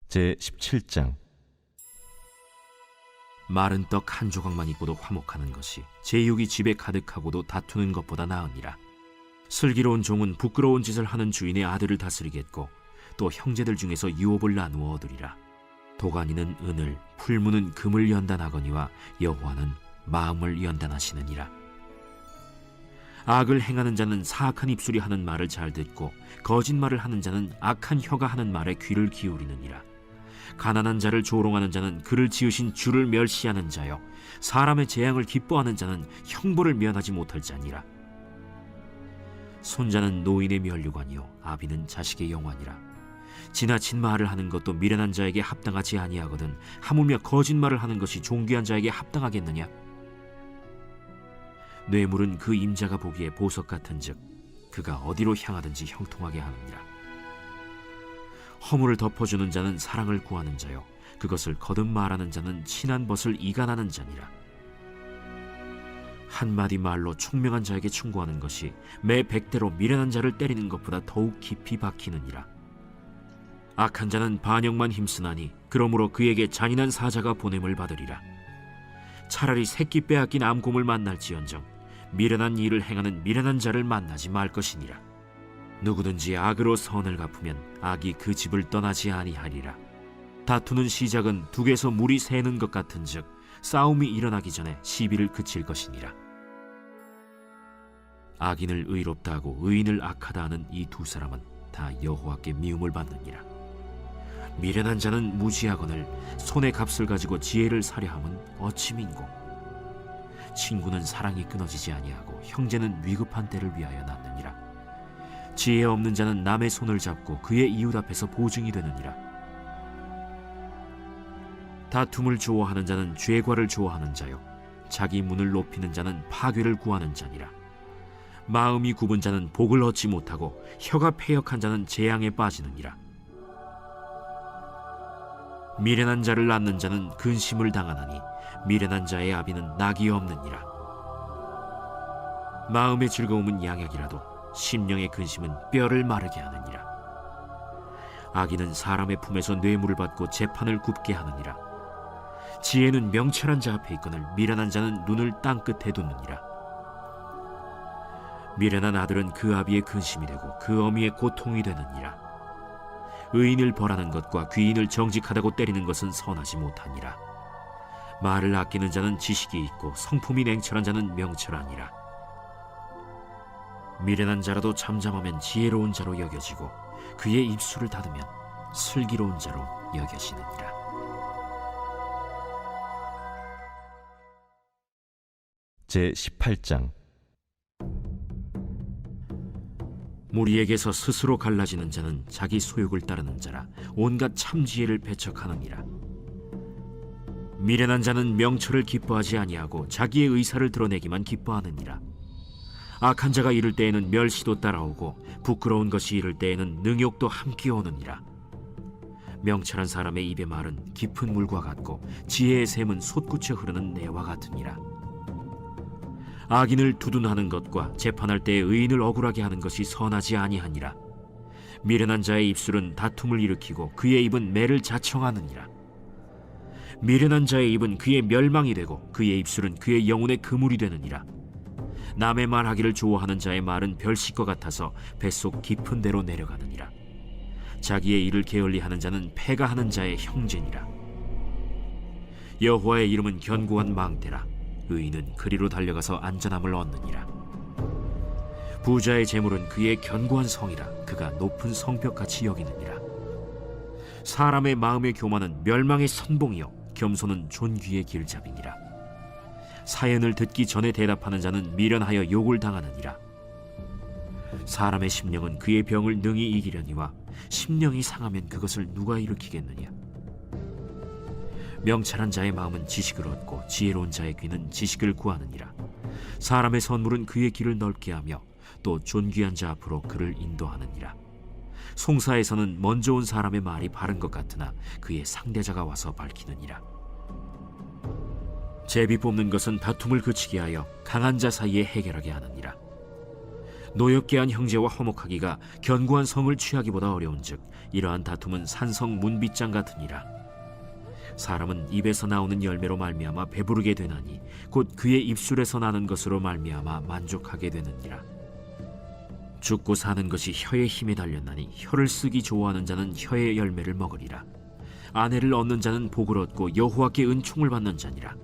제17장. 마른 떡 한 조각만 있고도 화목하는 것이 제육이 집에 가득하고도 다투는 것보다 나으니라. 슬기로운 종은 부끄러운 짓을 하는 주인의 아들을 다스리겠고 또 형제들 중에서 유업을 나누어 얻으리라. 도가니는 은을, 풀무는 금을 연단하거니와 여호와는 마음을 연단하시느니라. 악을 행하는 자는 사악한 입술이 하는 말을 잘 듣고 거짓말을 하는 자는 악한 혀가 하는 말에 귀를 기울이느니라. 가난한 자를 조롱하는 자는 그를 지으신 주를 멸시하는 자요, 사람의 재앙을 기뻐하는 자는 형벌을 면하지 못할 자니라. 손자는 노인의 면류관이요 아비는 자식의 영환이라. 지나친 말을 하는 것도 미련한 자에게 합당하지 아니하거든 하물며 거짓말을 하는 것이 존귀한 자에게 합당하겠느냐? 뇌물은 그 임자가 보기에 보석 같은즉 그가 어디로 향하든지 형통하게 하느니라. 허물을 덮어주는 자는 사랑을 구하는 자요 그것을 거듭 말하는 자는 친한 벗을 이간하는 자니라. 한마디 말로 총명한 자에게 충고하는 것이 매 100대로 미련한 자를 때리는 것보다 더욱 깊이 박히느니라. 악한 자는 반역만 힘쓰나니 그러므로 그에게 잔인한 사자가 보냄을 받으리라. 차라리 새끼 빼앗긴 암곰을 만날지언정 미련한 일을 행하는 미련한 자를 만나지 말 것이니라. 누구든지 악으로 선을 갚으면 악이 그 집을 떠나지 아니하리라. 다투는 시작은 둑에서 물이 새는 것 같은즉 싸움이 일어나기 전에 시비를 그칠 것이니라. 악인을 의롭다 하고 의인을 악하다 하는 이 두 사람은 다 여호와께 미움을 받느니라. 미련한 자는 무지하거늘 손의 값을 가지고 지혜를 사려 함은 어찌 민고. 친구는 사랑이 끊어지지 아니하고 형제는 위급한 때를 위하여 낳느니라. 지혜 없는 자는 남의 손을 잡고 그의 이웃 앞에서 보증이 되느니라. 다툼을 좋아하는 자는 죄과를 좋아하는 자요 자기 문을 높이는 자는 파괴를 구하는 자니라. 마음이 굽은 자는 복을 얻지 못하고 혀가 패역한 자는 재앙에 빠지느니라. 미련한 자를 낳는 자는 근심을 당하나니 미련한 자의 아비는 낙이 없느니라. 마음의 즐거움은 양약이라도 심령의 근심은 뼈를 마르게 하느니라. 악인은 사람의 품에서 뇌물을 받고 재판을 굽게 하느니라. 지혜는 명철한 자 앞에 있거늘 미련한 자는 눈을 땅끝에 두느니라. 미련한 아들은 그 아비의 근심이 되고 그 어미의 고통이 되느니라. 의인을 벌하는 것과 귀인을 정직하다고 때리는 것은 선하지 못하니라. 말을 아끼는 자는 지식이 있고 성품이 냉철한 자는 명철하니라. 미련한 자라도 잠잠하면 지혜로운 자로 여겨지고 그의 입술을 닫으면 슬기로운 자로 여겨지느니라. 제18장. 무리에게서 스스로 갈라지는 자는 자기 소욕을 따르는 자라 온갖 참지혜를 배척하느니라. 미련한 자는 명철을 기뻐하지 아니하고 자기의 의사를 드러내기만 기뻐하느니라. 악한 자가 이를 때에는 멸시도 따라오고 부끄러운 것이 이를 때에는 능욕도 함께 오느니라. 명철한 사람의 입의 말은 깊은 물과 같고 지혜의 샘은 솟구쳐 흐르는 내와 같으니라. 악인을 두둔하는 것과 재판할 때에 의인을 억울하게 하는 것이 선하지 아니하니라. 미련한 자의 입술은 다툼을 일으키고 그의 입은 매를 자청하느니라. 미련한 자의 입은 그의 멸망이 되고 그의 입술은 그의 영혼의 그물이 되느니라. 남의 말하기를 좋아하는 자의 말은 별식과 같아서 뱃속 깊은 데로 내려가느니라. 자기의 일을 게을리하는 자는 패가 하는 자의 형제니라. 여호와의 이름은 견고한 망대라. 의인은 그리로 달려가서 안전함을 얻느니라. 부자의 재물은 그의 견고한 성이라. 그가 높은 성벽같이 여기느니라. 사람의 마음의 교만은 멸망의 선봉이요 겸손은 존귀의 길잡이니라. 사연을 듣기 전에 대답하는 자는 미련하여 욕을 당하느니라. 사람의 심령은 그의 병을 능히 이기려니와 심령이 상하면 그것을 누가 일으키겠느냐. 명철한 자의 마음은 지식을 얻고 지혜로운 자의 귀는 지식을 구하느니라. 사람의 선물은 그의 길을 넓게 하며 또 존귀한 자 앞으로 그를 인도하느니라. 송사에서는 먼저 온 사람의 말이 바른 것 같으나 그의 상대자가 와서 밝히느니라. 제비 뽑는 것은 다툼을 그치게 하여 강한 자 사이에 해결하게 하느니라. 노엽게 한 형제와 화목하기가 견고한 성을 취하기보다 어려운즉 이러한 다툼은 산성 문빗장 같으니라. 사람은 입에서 나오는 열매로 말미암아 배부르게 되나니 곧 그의 입술에서 나는 것으로 말미암아 만족하게 되느니라. 죽고 사는 것이 혀의 힘에 달렸나니 혀를 쓰기 좋아하는 자는 혀의 열매를 먹으리라. 아내를 얻는 자는 복을 얻고 여호와께 은총을 받는 자니라.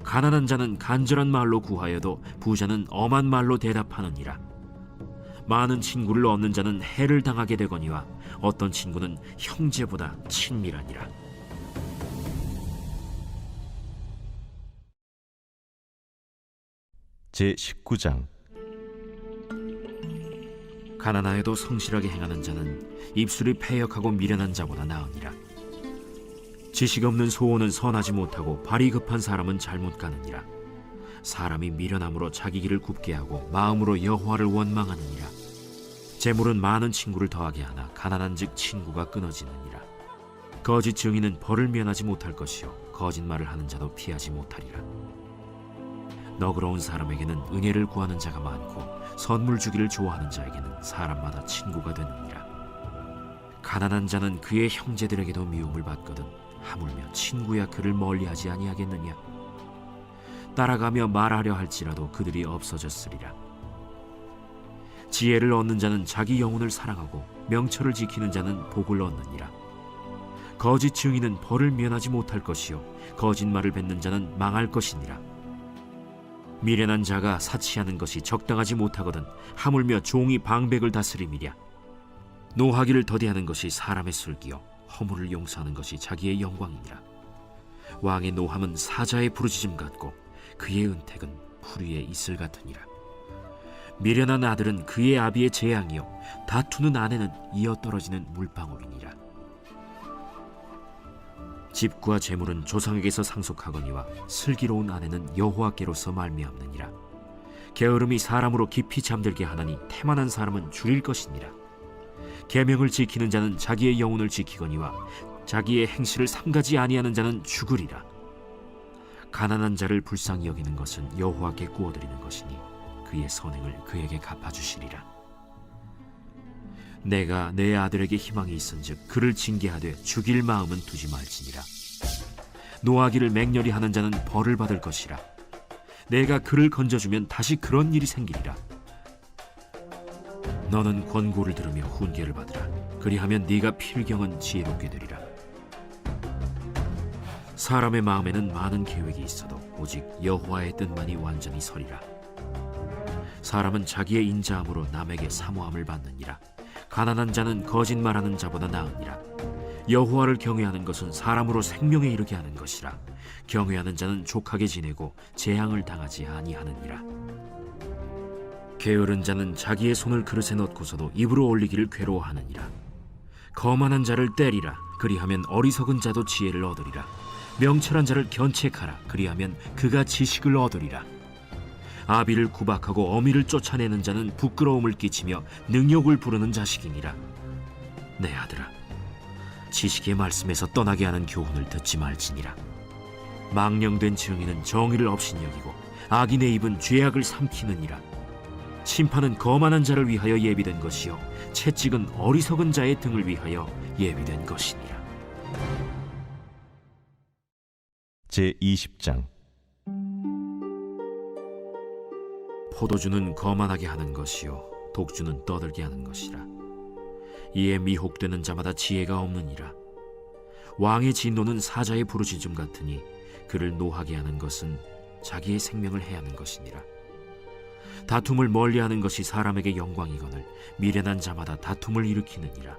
가난한 자는 간절한 말로 구하여도 부자는 엄한 말로 대답하느니라. 많은 친구를 얻는 자는 해를 당하게 되거니와 어떤 친구는 형제보다 친밀하니라. 제19장. 가난하여도 성실하게 행하는 자는 입술이 패역하고 미련한 자보다 나으니라. 지식 없는 소원은 선하지 못하고 발이 급한 사람은 잘못 가느니라. 사람이 미련함으로 자기 길을 굽게 하고 마음으로 여호와를 원망하느니라. 재물은 많은 친구를 더하게 하나 가난한즉 친구가 끊어지느니라. 거짓 증인은 벌을 면하지 못할 것이요 거짓말을 하는 자도 피하지 못하리라. 너그러운 사람에게는 은혜를 구하는 자가 많고 선물 주기를 좋아하는 자에게는 사람마다 친구가 되느니라. 가난한 자는 그의 형제들에게도 미움을 받거든 하물며 친구야 그를 멀리하지 아니하겠느냐. 따라가며 말하려 할지라도 그들이 없어졌으리라. 지혜를 얻는 자는 자기 영혼을 사랑하고 명철을 지키는 자는 복을 얻느니라. 거짓 증인은 벌을 면하지 못할 것이요 거짓말을 뱉는 자는 망할 것이니라. 미련한 자가 사치하는 것이 적당하지 못하거든 하물며 종이 방백을 다스림이랴. 노하기를 더디하는 것이 사람의 슬기요 허물을 용서하는 것이 자기의 영광이니라. 왕의 노함은 사자의 부르짖음 같고 그의 은택은 풀 위에 이슬 같으니라. 미련한 아들은 그의 아비의 재앙이요 다투는 아내는 이어 떨어지는 물방울이니라. 집과 재물은 조상에게서 상속하거니와 슬기로운 아내는 여호와께로서 말미암느니라. 게으름이 사람으로 깊이 잠들게 하나니 태만한 사람은 줄일 것이니라. 계명을 지키는 자는 자기의 영혼을 지키거니와 자기의 행실을 삼가지 아니하는 자는 죽으리라. 가난한 자를 불쌍히 여기는 것은 여호와께 구워드리는 것이니 그의 선행을 그에게 갚아주시리라. 내가 내 아들에게 희망이 있은즉 그를 징계하되 죽일 마음은 두지 말지니라. 노하기를 맹렬히 하는 자는 벌을 받을 것이라. 내가 그를 건져주면 다시 그런 일이 생기리라. 너는 권고를 들으며 훈계를 받으라. 그리하면 네가 필경은 지혜롭게 되리라. 사람의 마음에는 많은 계획이 있어도 오직 여호와의 뜻만이 완전히 서리라. 사람은 자기의 인자함으로 남에게 사모함을 받느니라. 가난한 자는 거짓말하는 자보다 나으니라. 여호와를 경외하는 것은 사람으로 생명에 이르게 하는 것이라. 경외하는 자는 족하게 지내고 재앙을 당하지 아니하느니라. 게으른 자는 자기의 손을 그릇에 넣고서도 입으로 올리기를 괴로워하느니라. 거만한 자를 때리라. 그리하면 어리석은 자도 지혜를 얻으리라. 명철한 자를 견책하라. 그리하면 그가 지식을 얻으리라. 아비를 구박하고 어미를 쫓아내는 자는 부끄러움을 끼치며 능욕을 부르는 자식이니라. 내 아들아, 지식의 말씀에서 떠나게 하는 교훈을 듣지 말지니라. 망령된 증인은 정의를 업신여기고 악인의 입은 죄악을 삼키느니라. 심판은 거만한 자를 위하여 예비된 것이요 채찍은 어리석은 자의 등을 위하여 예비된 것이니라. 제20장. 포도주는 거만하게 하는 것이요 독주는 떠들게 하는 것이라. 이에 미혹되는 자마다 지혜가 없느니라. 왕의 진노는 사자의 부르짖음 같으니 그를 노하게 하는 것은 자기의 생명을 해하는 것이니라. 다툼을 멀리하는 것이 사람에게 영광이거늘 미련한 자마다 다툼을 일으키느니라.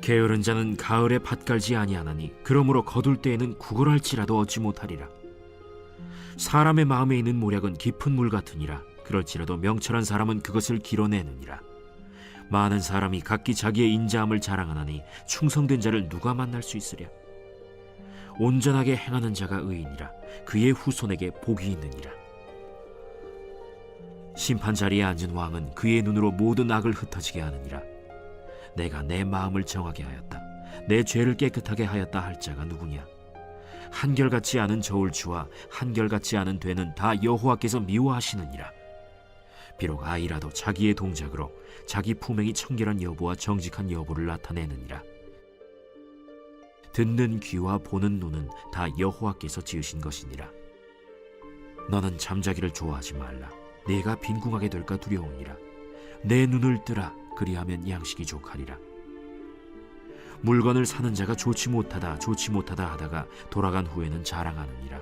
게으른 자는 가을에 밭 갈지 아니하나니 그러므로 거둘 때에는 구걸할지라도 얻지 못하리라. 사람의 마음에 있는 모략은 깊은 물 같으니라. 그럴지라도 명철한 사람은 그것을 길어내느니라. 많은 사람이 각기 자기의 인자함을 자랑하나니 충성된 자를 누가 만날 수 있으랴. 온전하게 행하는 자가 의인이라. 그의 후손에게 복이 있느니라. 심판 자리에 앉은 왕은 그의 눈으로 모든 악을 흩어지게 하느니라. 내가 내 마음을 정하게 하였다. 내 죄를 깨끗하게 하였다 할 자가 누구냐. 한결같지 않은 저울추와 한결같지 않은 되는 다 여호와께서 미워하시느니라. 비록 아이라도 자기의 동작으로 자기 품행이 청결한 여부와 정직한 여부를 나타내느니라. 듣는 귀와 보는 눈은 다 여호와께서 지으신 것이니라. 너는 잠자기를 좋아하지 말라. 네가 빈궁하게 될까 두려우니라. 내 눈을 뜨라. 그리하면 양식이 족하리라. 물건을 사는 자가 좋지 못하다 하다가 돌아간 후에는 자랑하느니라.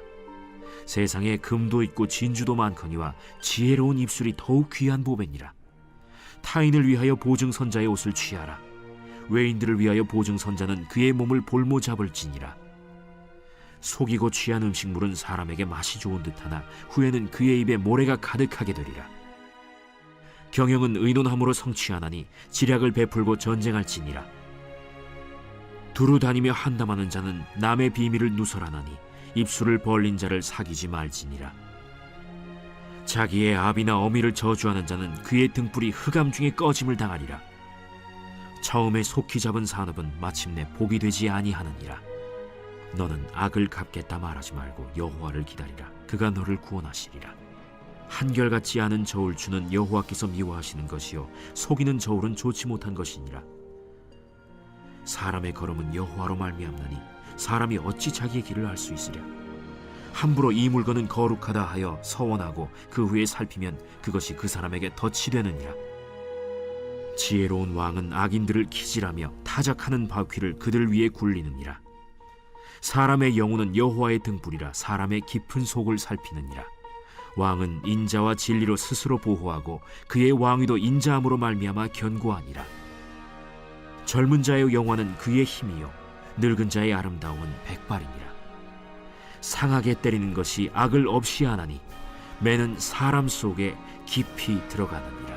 세상에 금도 있고 진주도 많거니와 지혜로운 입술이 더욱 귀한 보배니라. 타인을 위하여 보증선자의 옷을 취하라. 외인들을 위하여 보증선자는 그의 몸을 볼모 잡을지니라. 속이고 취한 음식물은 사람에게 맛이 좋은 듯하나 후에는 그의 입에 모래가 가득하게 되리라. 경영은 의논함으로 성취하나니 지략을 베풀고 전쟁할지니라. 두루 다니며 한담하는 자는 남의 비밀을 누설하나니 입술을 벌린 자를 사귀지 말지니라. 자기의 아비나 어미를 저주하는 자는 그의 등불이 흑암 중에 꺼짐을 당하리라. 처음에 속히 잡은 산업은 마침내 복이 되지 아니하느니라. 너는 악을 갚겠다 말하지 말고 여호와를 기다리라. 그가 너를 구원하시리라. 한결같지 않은 저울추는 여호와께서 미워하시는 것이요 속이는 저울은 좋지 못한 것이니라. 사람의 걸음은 여호와로 말미암나니 사람이 어찌 자기의 길을 알 수 있으랴. 함부로 이 물건은 거룩하다 하여 서원하고 그 후에 살피면 그것이 그 사람에게 덫이 되느니라. 지혜로운 왕은 악인들을 기질하며 타작하는 바퀴를 그들 위에 굴리느니라. 사람의 영혼은 여호와의 등불이라 사람의 깊은 속을 살피느니라. 왕은 인자와 진리로 스스로 보호하고 그의 왕위도 인자함으로 말미암아 견고하니라. 젊은 자의 영화는 그의 힘이요 늙은 자의 아름다움은 백발이니라. 상하게 때리는 것이 악을 없이 하나니 매는 사람 속에 깊이 들어가느니라.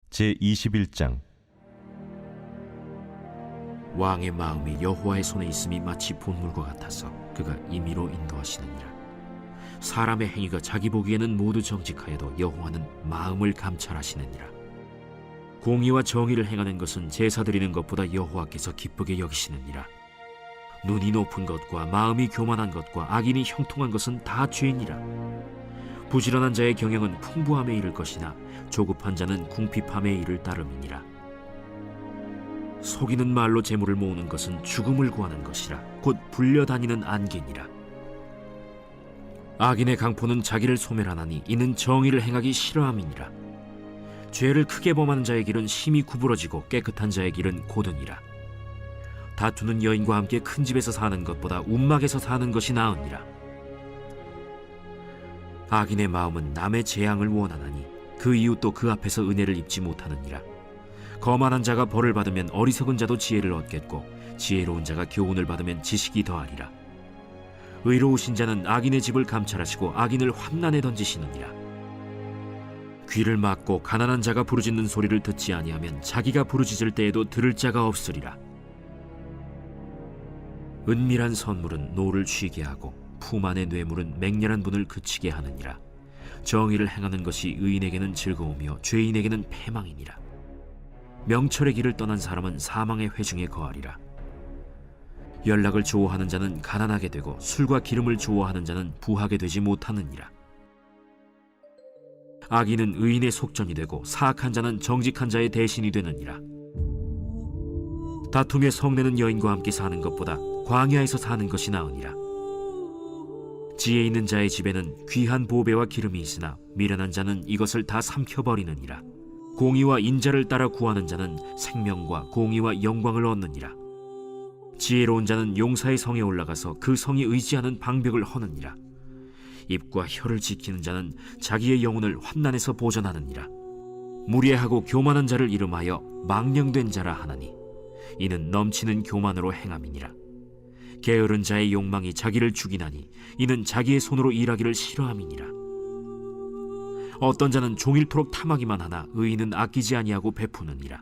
제21장. 왕의 마음이 여호와의 손에 있음이 마치 본물과 같아서 그가 임의로 인도하시느니라. 사람의 행위가 자기 보기에는 모두 정직하여도 여호와는 마음을 감찰하시느니라. 공의와 정의를 행하는 것은 제사 드리는 것보다 여호와께서 기쁘게 여기시느니라. 눈이 높은 것과 마음이 교만한 것과 악인이 형통한 것은 다 죄니라. 부지런한 자의 경영은 풍부함에 이를 것이나 조급한 자는 궁핍함에 이를 따름이니라. 속이는 말로 재물을 모으는 것은 죽음을 구하는 것이라 곧 불려다니는 안개니라. 악인의 강포는 자기를 소멸하나니 이는 정의를 행하기 싫어함이니라. 죄를 크게 범하는 자의 길은 심히 구부러지고 깨끗한 자의 길은 고드니라. 다투는 여인과 함께 큰 집에서 사는 것보다 움막에서 사는 것이 나으니라. 악인의 마음은 남의 재앙을 원하나니 그 이웃도 그 앞에서 은혜를 입지 못하느니라. 거만한 자가 벌을 받으면 어리석은 자도 지혜를 얻겠고 지혜로운 자가 교훈을 받으면 지식이 더하리라. 의로우신 자는 악인의 집을 감찰하시고 악인을 환난에 던지시느니라. 귀를 막고 가난한 자가 부르짖는 소리를 듣지 아니하면 자기가 부르짖을 때에도 들을 자가 없으리라. 은밀한 선물은 노를 쉬게 하고 품 안의 뇌물은 맹렬한 분을 그치게 하느니라. 정의를 행하는 것이 의인에게는 즐거우며 죄인에게는 패망이니라. 명철의 길을 떠난 사람은 사망의 회중에 거하리라. 연락을 좋아하는 자는 가난하게 되고 술과 기름을 좋아하는 자는 부하게 되지 못하느니라. 악인은 의인의 속전이 되고 사악한 자는 정직한 자의 대신이 되느니라. 다툼에 성내는 여인과 함께 사는 것보다 광야에서 사는 것이 나으니라. 지혜 있는 자의 집에는 귀한 보배와 기름이 있으나 미련한 자는 이것을 다 삼켜버리느니라. 공의와 인자를 따라 구하는 자는 생명과 공의와 영광을 얻느니라. 지혜로운 자는 용사의 성에 올라가서 그 성이 의지하는 방벽을 허느니라. 입과 혀를 지키는 자는 자기의 영혼을 환난에서 보전하느니라. 무례하고 교만한 자를 이름하여 망령된 자라 하나니 이는 넘치는 교만으로 행함이니라. 게으른 자의 욕망이 자기를 죽이나니 이는 자기의 손으로 일하기를 싫어함이니라. 어떤 자는 종일토록 탐하기만 하나 의인은 아끼지 아니하고 베푸느니라.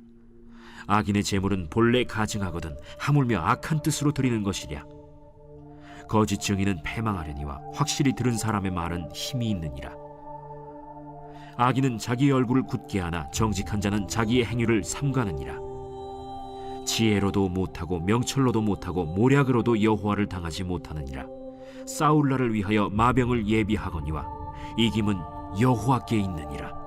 악인의 재물은 본래 가증하거든 하물며 악한 뜻으로 드리는 것이랴. 거짓 증인은 패망하려니와 확실히 들은 사람의 말은 힘이 있느니라. 악인은 자기의 얼굴을 굳게 하나 정직한 자는 자기의 행위를 삼가느니라. 지혜로도 못하고 명철로도 못하고 모략으로도 여호와를 당하지 못하느니라. 싸울 날을 위하여 마병을 예비하거니와 이김은 여호와께 있느니라.